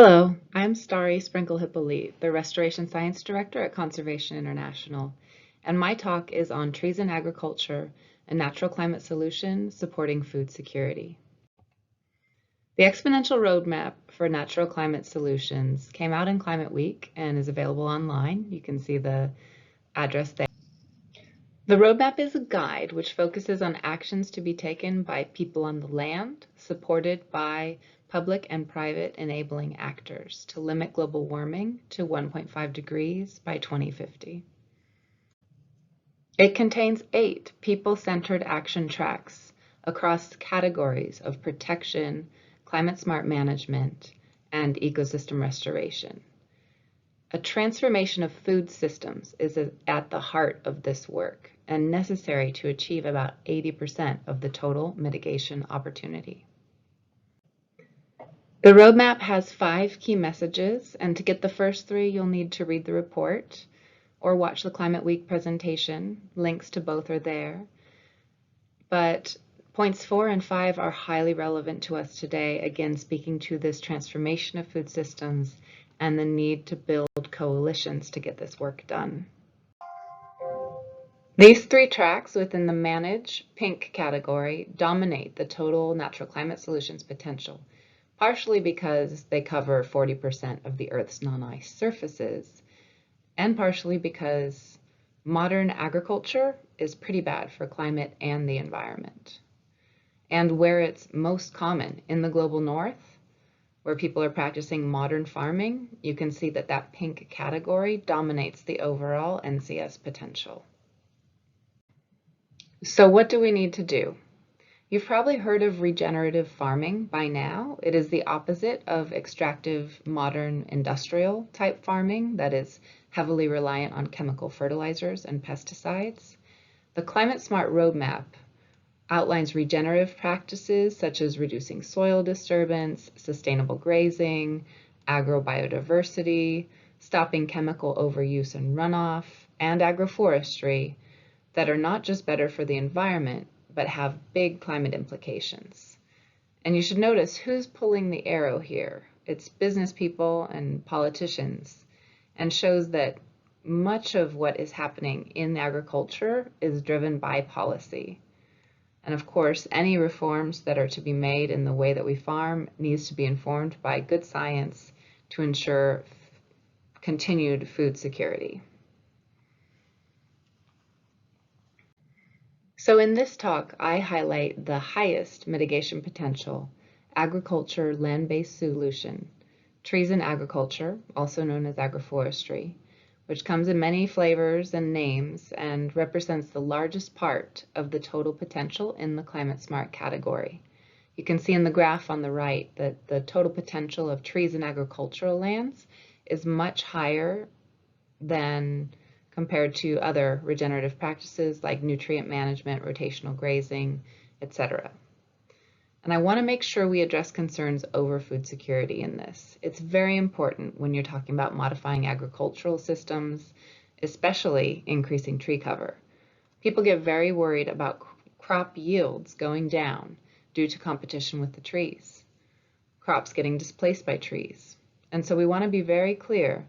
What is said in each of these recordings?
Hello, I'm Starry Sprinkle Hippolyte, the Restoration Science Director at Conservation International, and my talk is on trees in agriculture, a natural climate solution supporting food security. The Exponential Roadmap for Natural Climate Solutions came out in Climate Week and is available online. You can see the address there. The roadmap is a guide which focuses on actions to be taken by people on the land, supported by public and private enabling actors to limit global warming to 1.5 degrees by 2050. It contains 8 people-centered action tracks across categories of protection, climate-smart management, and ecosystem restoration. A transformation of food systems is at the heart of this work and necessary to achieve about 80% of the total mitigation opportunity. The roadmap has 5 key messages, and to get the first 3, you'll need to read the report or watch the Climate Week presentation. Links to both are there. But points 4 and 5 are highly relevant to us today, again, speaking to this transformation of food systems and the need to build coalitions to get this work done. These 3 tracks within the Manage pink category dominate the total natural climate solutions potential, partially because they cover 40% of the Earth's non-ice surfaces, and partially because modern agriculture is pretty bad for climate and the environment. And where it's most common, in the global north, where people are practicing modern farming, you can see that that pink category dominates the overall NCS potential. So what do we need to do? You've probably heard of regenerative farming by now. It is the opposite of extractive, modern, industrial type farming that is heavily reliant on chemical fertilizers and pesticides. The Climate Smart Roadmap outlines regenerative practices such as reducing soil disturbance, sustainable grazing, agrobiodiversity, stopping chemical overuse and runoff, and agroforestry that are not just better for the environment, but have big climate implications. And you should notice who's pulling the arrow here. It's business people and politicians, and shows that much of what is happening in agriculture is driven by policy. And of course, any reforms that are to be made in the way that we farm needs to be informed by good science to ensure continued food security. So in this talk, I highlight the highest mitigation potential agriculture land-based solution, trees in agriculture, also known as agroforestry, which comes in many flavors and names and represents the largest part of the total potential in the climate smart category. You can see in the graph on the right that the total potential of trees in agricultural lands is much higher than compared to other regenerative practices like nutrient management, rotational grazing, etc. And I want to make sure we address concerns over food security in this. It's very important when you're talking about modifying agricultural systems, especially increasing tree cover. People get very worried about crop yields going down due to competition with the trees, crops getting displaced by trees. And so we want to be very clear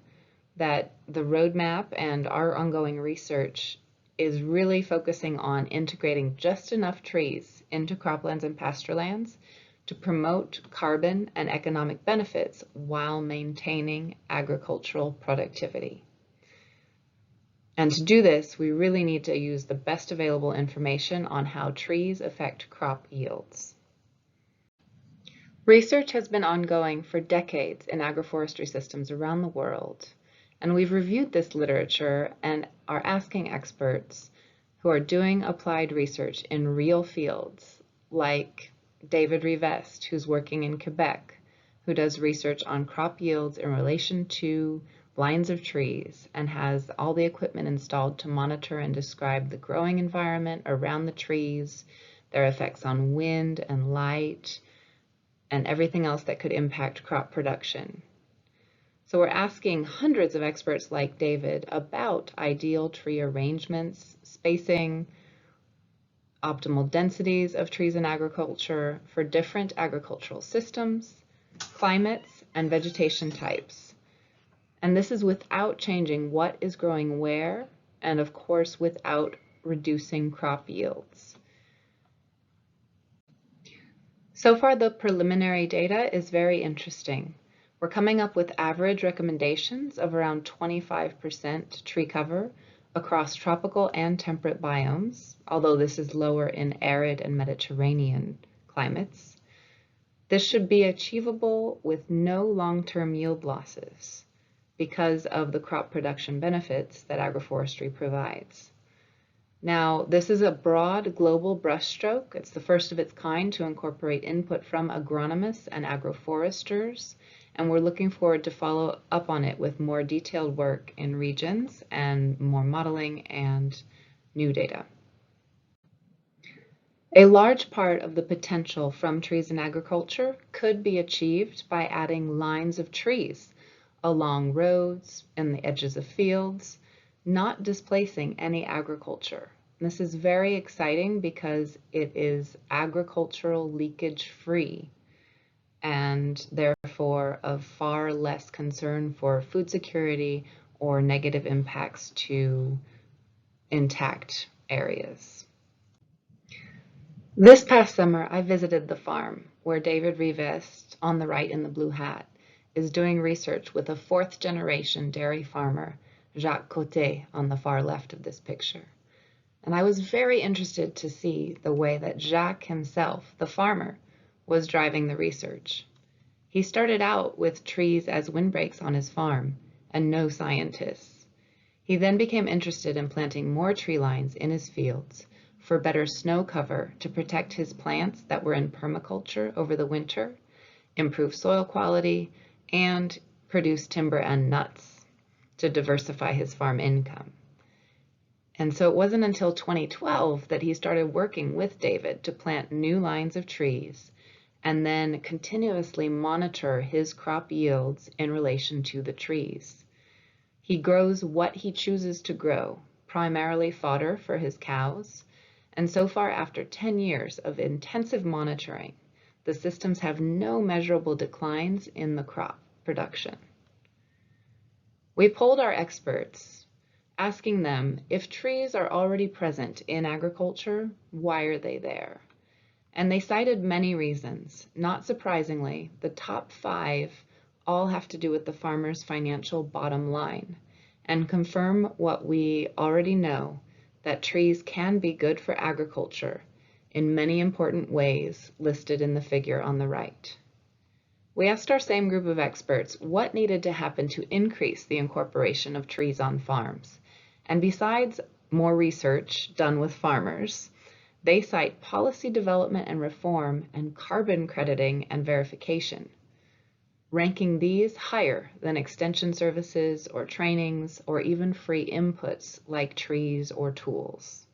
that the roadmap and our ongoing research is really focusing on integrating just enough trees into croplands and pasturelands to promote carbon and economic benefits while maintaining agricultural productivity. And to do this, we really need to use the best available information on how trees affect crop yields. Research has been ongoing for decades in agroforestry systems around the world. And we've reviewed this literature and are asking experts who are doing applied research in real fields, like David Rivest, who's working in Quebec, who does research on crop yields in relation to lines of trees and has all the equipment installed to monitor and describe the growing environment around the trees, their effects on wind and light, and everything else that could impact crop production. So we're asking hundreds of experts like David about ideal tree arrangements, spacing, optimal densities of trees in agriculture for different agricultural systems, climates, and vegetation types. And this is without changing what is growing where, and of course without reducing crop yields. So far, the preliminary data is very interesting. We're coming up with average recommendations of around 25% tree cover across tropical and temperate biomes, although this is lower in arid and Mediterranean climates. This should be achievable with no long-term yield losses because of the crop production benefits that agroforestry provides. Now, this is a broad global brushstroke. It's the first of its kind to incorporate input from agronomists and agroforesters, and we're looking forward to follow up on it with more detailed work in regions and more modeling and new data. A large part of the potential from trees in agriculture could be achieved by adding lines of trees along roads and the edges of fields, not displacing any agriculture. This is very exciting because it is agricultural leakage free and therefore of far less concern for food security or negative impacts to intact areas. This past summer, I visited the farm where David Rivest, on the right in the blue hat, is doing research with a fourth-generation dairy farmer, Jacques Coté, on the far left of this picture. And I was very interested to see the way that Jacques himself, the farmer, was driving the research. He started out with trees as windbreaks on his farm and no scientists. He then became interested in planting more tree lines in his fields for better snow cover to protect his plants that were in permaculture over the winter, improve soil quality, and produce timber and nuts to diversify his farm income. And so it wasn't until 2012 that he started working with David to plant new lines of trees and then continuously monitor his crop yields in relation to the trees. He grows what he chooses to grow, primarily fodder for his cows, and so far after 10 years of intensive monitoring, the systems have no measurable declines in the crop production. We polled our experts, asking them if trees are already present in agriculture, why are they there? And they cited many reasons. Not surprisingly, the top 5 all have to do with the farmer's financial bottom line and confirm what we already know, that trees can be good for agriculture in many important ways listed in the figure on the right. We asked our same group of experts what needed to happen to increase the incorporation of trees on farms. And besides more research done with farmers, they cite policy development and reform and carbon crediting and verification, ranking these higher than extension services or trainings or even free inputs like trees or tools.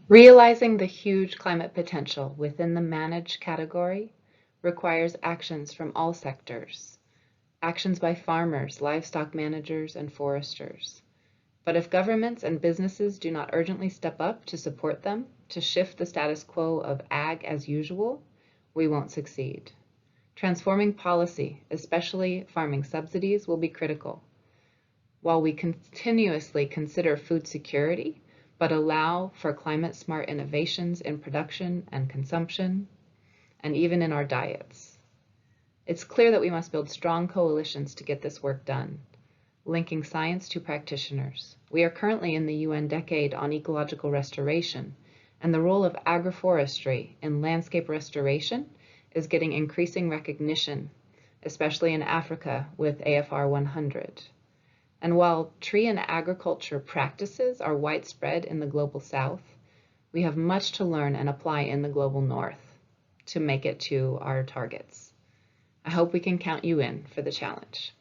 Realizing the huge climate potential within the managed category requires actions from all sectors, actions by farmers, livestock managers, and foresters. But if governments and businesses do not urgently step up to support them, to shift the status quo of ag as usual, we won't succeed. Transforming policy, especially farming subsidies, will be critical. While we continuously consider food security, but allow for climate-smart innovations in production and consumption, and even in our diets. It's clear that we must build strong coalitions to get this work done, linking science to practitioners. We are currently in the UN Decade on Ecological Restoration, and the role of agroforestry in landscape restoration is getting increasing recognition, especially in Africa with AFR 100. And while tree and agriculture practices are widespread in the global south, we have much to learn and apply in the global north to make it to our targets. I hope we can count you in for the challenge.